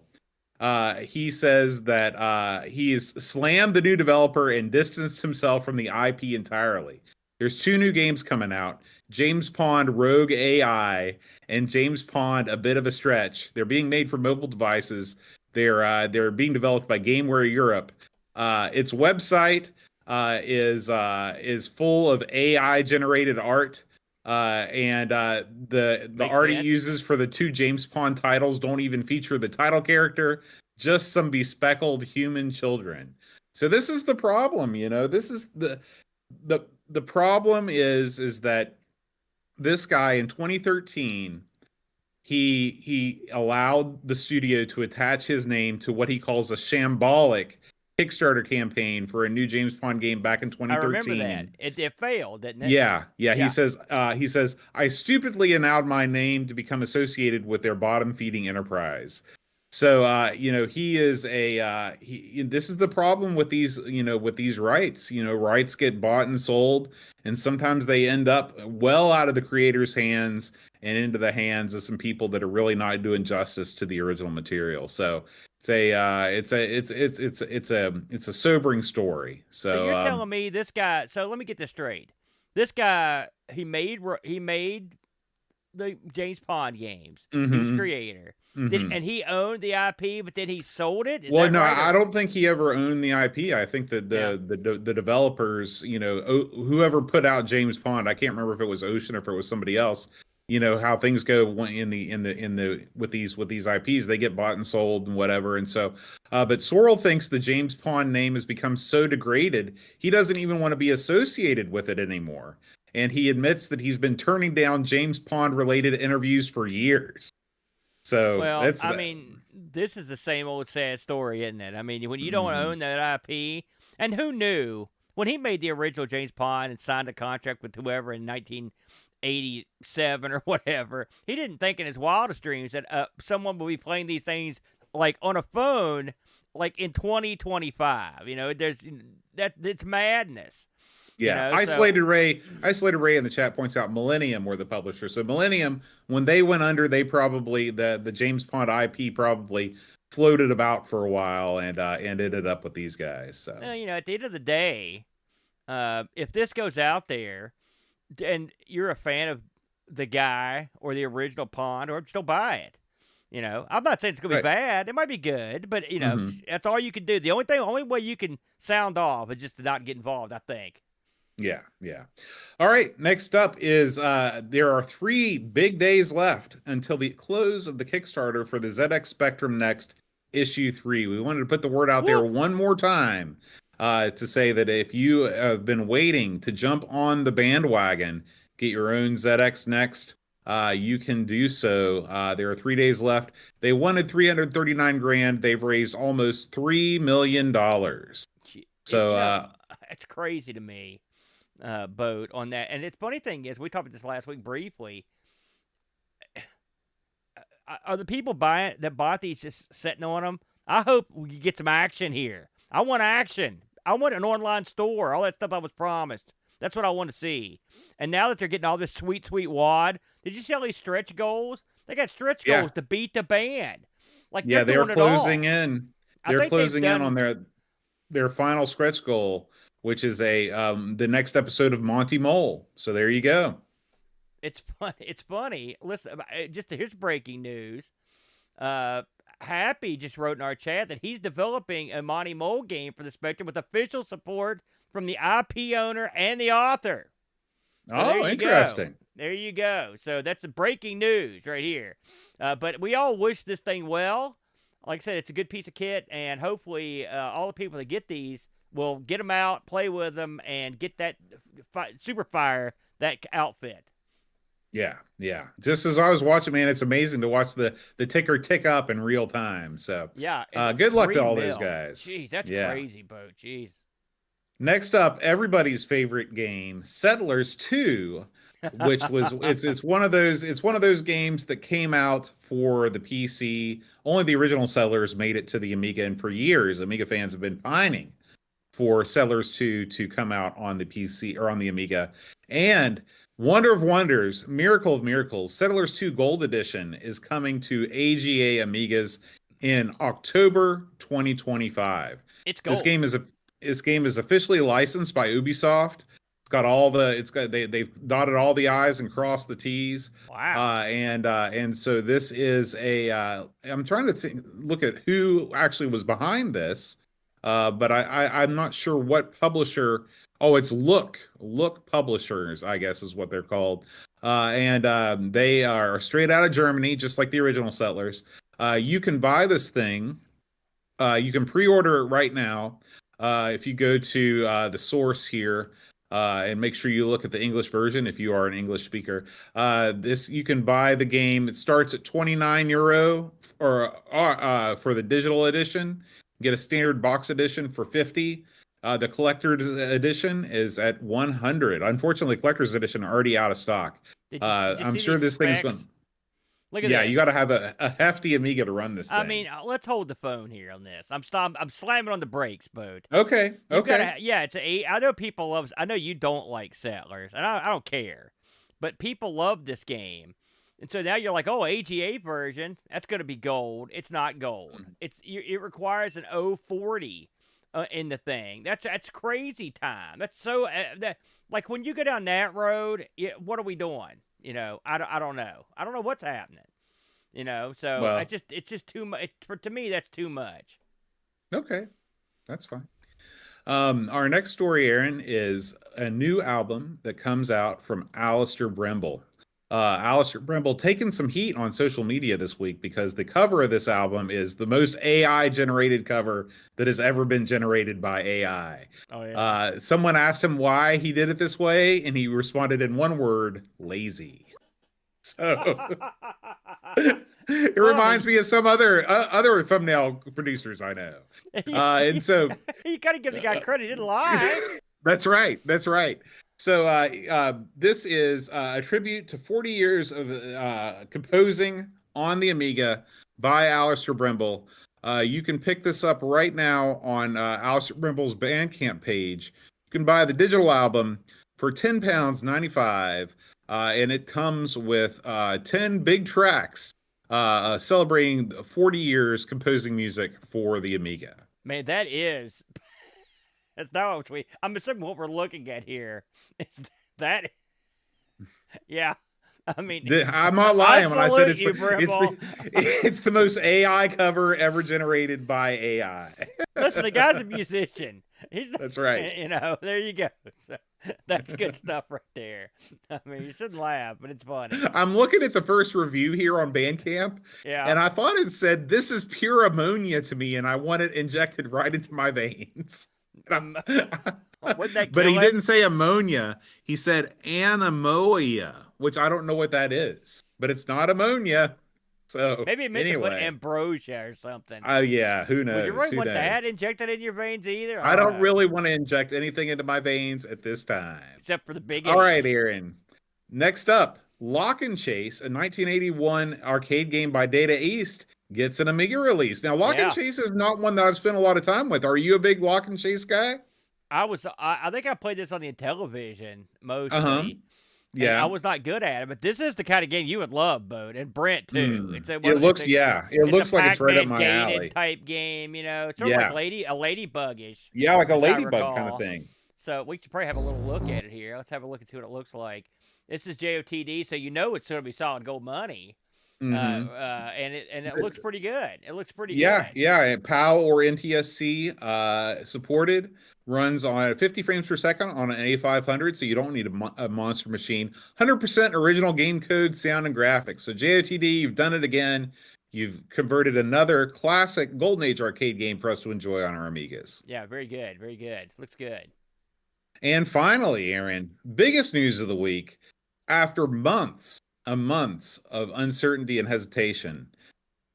A: He says that he's slammed the new developer and distanced himself from the IP entirely. There's 2 new games coming out, James Pond Rogue AI and James Pond A Bit of a Stretch. They're being made for mobile devices. They're being developed by Gameware Europe. Its website is full of AI generated art, and the art it uses for the 2 James Pond titles don't even feature the title character, just some bespeckled human children. So this is the problem, This is the problem is that this guy in 2013, he allowed the studio to attach his name to what he calls a shambolic Kickstarter campaign for a new James Pond game back in 2013.
B: I remember that. It failed, didn't it?
A: Yeah. He says, I stupidly allowed my name to become associated with their bottom feeding enterprise. So he is this is the problem with these, with these rights. Rights get bought and sold, and sometimes they end up well out of the creator's hands and into the hands of some people that are really not doing justice to the original material. So it's a sobering story.
B: So
A: So
B: you're telling me this guy? So let me get this straight. This guy, he made the James Pond games. He was
A: mhm,
B: creator.
A: mhm.
B: And he owned the IP, but then he sold it. Is
A: Well,
B: that
A: no,
B: right?
A: I don't think he ever owned the IP. I think that
B: Yeah.
A: the developers, whoever put out James Pond, I can't remember if it was Ocean or if it was somebody else. You know how things go in the with these IPs, they get bought and sold and whatever. And so, but Sorrell thinks the James Pond name has become so degraded, he doesn't even want to be associated with it anymore. And he admits that he's been turning down James Pond related interviews for years. So
B: Well,
A: that's
B: I
A: that.
B: mean, this is the same old sad story, isn't it? I mean, when you don't
A: Mhm.
B: own that IP, and who knew when he made the original James Pond and signed a contract with whoever in 1987 or whatever, he didn't think in his wildest dreams that someone would be playing these things like on a phone, like in 2025. There's that it's madness.
A: Yeah,
B: So
A: Isolated Ray in the chat points out Millennium were the publisher. So Millennium, when they went under, they probably the James Pond IP probably floated about for a while and ended up with these guys. So
B: at the end of the day, if this goes out there and you're a fan of the guy or the original Pond, or just don't buy it. I'm not saying it's gonna be
A: right.
B: bad. It might be good, but
A: Hmm.
B: that's all you can do. The only way you can sound off is just to not get involved, I think.
A: Yeah, yeah. All right, next up is there are 3 big days left until the close of the Kickstarter for the ZX Spectrum Next issue 3. We wanted to put the word out there
B: Whoop!
A: one more time to say that if you have been waiting to jump on the bandwagon, get your own ZX Next, you can do so. There are 3 days left. They wanted 339 grand. They've raised almost $3 million.
B: It,
A: So
B: it's crazy to me. Boat on that, and it's funny thing is we talked about this last week briefly. Are the people that bought these just sitting on them? I hope we get some action here. I want action. I want an online store. All that stuff I was promised. That's what I want to see. And now that they're getting all this sweet, sweet wad, did you see all these stretch goals? They got stretch
A: yeah.
B: goals to beat the band. Like
A: Yeah,
B: they're
A: they're
B: doing it all.
A: closing in.
B: I
A: They're
B: think they've
A: closing in on
B: done.
A: their final stretch goal, which is the next episode of Monty Mole. So there you go.
B: It's fun. It's funny. Listen, just here's breaking news. Happy just wrote in our chat that he's developing a Monty Mole game for the Spectrum with official support from the IP owner and the author. So
A: Oh, interesting.
B: There you go. So that's the breaking news right here. But we all wish this thing well. Like I said, it's a good piece of kit, and hopefully all the people that get these will get them out, play with them, and get that super fire that outfit.
A: Yeah, yeah. Just as I was watching, man, it's amazing to watch the ticker tick up in real time. So
B: Yeah.
A: good luck to
B: 3
A: all those
B: mil.
A: guys.
B: Jeez, that's
A: Yeah.
B: crazy, Bo. Jeez.
A: Next up, everybody's favorite game, Settlers 2, which was it's one of those games that came out for the PC. Only the original Settlers made it to the Amiga, and for years, Amiga fans have been pining for Settlers 2 to come out on the PC or on the Amiga. And wonder of wonders, miracle of miracles, Settlers 2 Gold Edition is coming to AGA Amigas in October 2025.
B: It's gold.
A: This game is officially licensed by Ubisoft. They've dotted all the I's and crossed the T's.
B: Wow.
A: And so this is I'm trying to look at who actually was behind this. But I'm not sure what publisher. Oh, it's Look Publishers, I guess is what they're called. They are straight out of Germany, just like the original Settlers. You can buy this thing. You can pre-order it right now. If you go to the source here, and make sure you look at the English version if you are an English speaker. You can buy the game. It starts at €29 for the digital edition. Get a standard box edition for 50. The collector's edition is at 100. Unfortunately, collector's edition are already out of stock.
B: Did you
A: I'm
B: see
A: sure
B: these
A: this thing is
B: specs?
A: going.
B: Look at
A: Yeah,
B: this.
A: you got to have a hefty Amiga to run this thing.
B: I mean, let's hold the phone here on this. I'm slamming on the brakes, Boat.
A: Okay,
B: You've got
A: okay.
B: to, yeah. It's a. I know people love. I know you don't like Settlers, and I don't care, but people love this game, and so now you're like, oh, AGA version, that's going to be gold. It's not gold. It requires an 040 in the thing. That's crazy time. That's so like when you go down that road, what are we doing? I don't know. I don't know what's happening. So
A: Well,
B: it's just too much. To me, that's too much.
A: okay, that's fine. Our next story, Aaron, is a new album that comes out from Alistair Brimble. Alistair Brimble taking some heat on social media this week because the cover of this album is the most AI generated cover that has ever been generated by AI.
B: Oh yeah.
A: Someone asked him why he did it this way, and he responded in one word: lazy. So it reminds me of some other thumbnail producers I know. And so
B: you gotta give the guy credit. He didn't lie.
A: That's right. That's right. So this is a tribute to 40 years of composing on the Amiga by Alistair Brimble. You can pick this up right now on Alistair Brimble's Bandcamp page. You can buy the digital album for £10.95, and it comes with 10 big tracks celebrating 40 years composing music for the Amiga.
B: Man, that's not what I'm assuming what we're looking at here is that. Yeah. I mean,
A: I'm not lying when I said
B: it's
A: the most AI cover ever generated by AI.
B: Listen, the guy's a musician.
A: That's right.
B: There you go. So, that's good stuff right there. I mean, you shouldn't laugh, but it's funny.
A: I'm looking at the first review here on Bandcamp, and I thought it said, "This is pure ammonia to me, and I want it injected right into my veins."
B: But
A: he didn't say ammonia. He said anemoia, which I don't know what that is, but it's not ammonia. So
B: maybe it meant to put ambrosia or something.
A: Oh yeah, who knows?
B: Would you really want that injected in your veins either?
A: I don't really want to inject anything into my veins at this time,
B: except for the big.
A: All right, Aaron. Next up, Lock and Chase, a 1981 arcade game by Data East, gets an Amiga release. Now, Lock and Chase is not one that I've spent a lot of time with. Are you a big Lock and Chase guy?
B: I think I played this on the Intellivision mostly.
A: Yeah,
B: I was not good at it, but this is the kind of game you would love, Boat, and Brent too.
A: It looks like it's right up my alley.
B: Type game, It's sort of like a ladybug-ish.
A: Yeah, like a ladybug kind of thing.
B: So we should probably have a little look at it here. Let's have a look and see what it looks like. This is JOTD, so it's going to be solid gold money. And it looks pretty good. It looks pretty good.
A: Yeah. PAL or NTSC supported. Runs on 50 frames per second on an A500, so you don't need a monster machine. 100% original game code, sound, and graphics. So JOTD, you've done it again. You've converted another classic Golden Age arcade game for us to enjoy on our Amigas.
B: Yeah, very good. Very good. Looks good.
A: And finally, Aaron, biggest news of the week. After months of uncertainty and hesitation,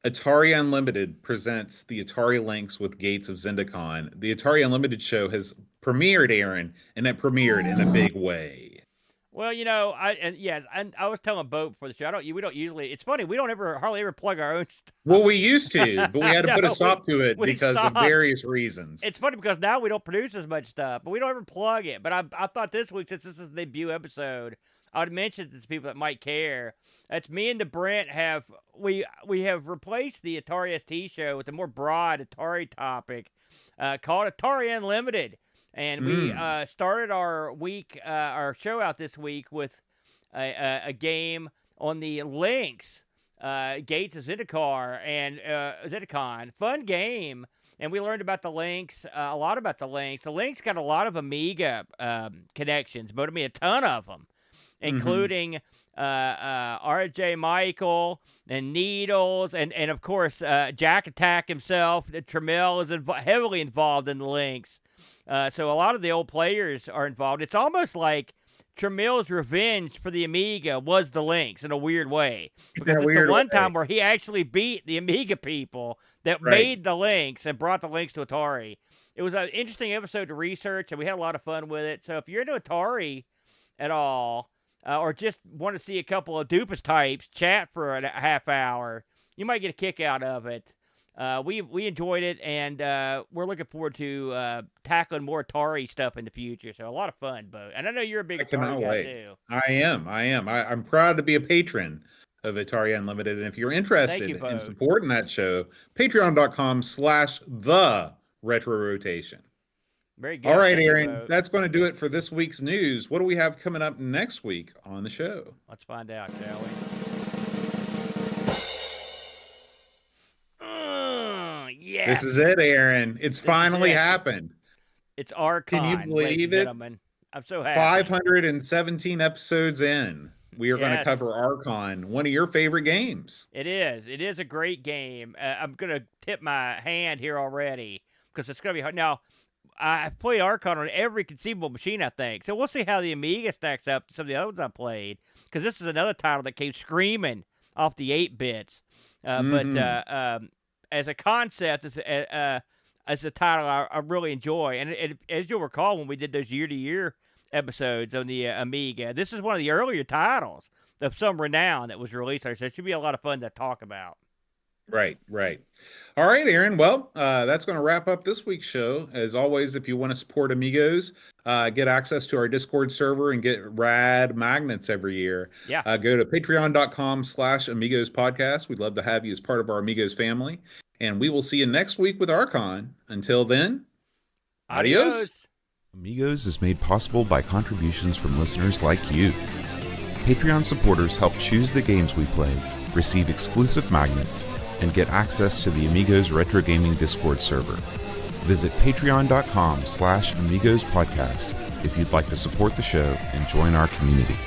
A: Atari Unlimited presents the Atari Lynx with Gates of Zendikon. The Atari Unlimited show has premiered, Aaron, and it premiered in a big way.
B: Well, I was telling Bo before the show. We don't usually. It's funny, we don't hardly ever plug our own stuff.
A: Well, we used to, but we had to put a stop to it because of various reasons.
B: It's funny because now we don't produce as much stuff, but we don't ever plug it. But I thought this week, since this is the debut episode, I would mention it to people that might care. That's me and the Brent have replaced the Atari ST show with a more broad Atari topic called Atari Unlimited, and we started our show out this week with a game on the Lynx, Gates of Zendikar and Zendikon. Fun game, and we learned about the Lynx, a lot about the Lynx. The Lynx got a lot of Amiga connections, but I mean a ton of them, including R.J. Michael and Needles, and of course Jack Attack himself. Trammell is heavily involved in the Lynx, so a lot of the old players are involved. It's almost like Trammell's revenge for the Amiga was the Lynx in a weird way, because it's the one time where he actually beat the Amiga people that made the Lynx and brought the Lynx to Atari. It was an interesting episode to research, and we had a lot of fun with it. So if you're into Atari at all, or just want to see a couple of Doofus types chat for a half hour, you might get a kick out of it. We enjoyed it, and we're looking forward to tackling more Atari stuff in the future. So a lot of fun, Bo. And I know you're a big
A: I cannot
B: Atari guy
A: wait.
B: too.
A: I am. I'm proud to be a patron of Atari Unlimited. And if you're interested
B: you, Bo.
A: in supporting that show, patreon.com/the retro rotation.
B: Very good.
A: All right,
B: Thank you,
A: Aaron,
B: Bo.
A: that's going to do it for this week's news. What do we have coming up next week on the show?
B: Let's find out, shall we? Yes.
A: This is it, Aaron. It's finally happened.
B: It's Archon.
A: Can you
B: ladies
A: believe
B: and
A: it?
B: gentlemen. I'm so happy.
A: 517 episodes in. We are going to
B: Yes.
A: cover Archon, one of your favorite games.
B: It is. It is a great game. I'm going to tip my hand here already because it's going to be hard. Now, I've played Archon on every conceivable machine, I think. So we'll see how the Amiga stacks up to some of the other ones I played, because this is another title that came screaming off the 8-bits. But as a concept, as a title I really enjoy. And as you'll recall, when we did those year-to-year episodes on the Amiga, this is one of the earlier titles of some renown that was released there. So it should be a lot of fun to talk about.
A: Right. All right, Aaron. Well, that's going to wrap up this week's show. As always, if you want to support Amigos, get access to our Discord server and get rad magnets every year.
B: Yeah.
A: Go to patreon.com/Amigos podcast. We'd love to have you as part of our Amigos family. And we will see you next week with Archon. Until then, adios.
C: Amigos is made possible by contributions from listeners like you. Patreon supporters help choose the games we play, receive exclusive magnets, and get access to the Amigos Retro Gaming Discord server. Visit patreon.com/Amigos podcast if you'd like to support the show and join our community.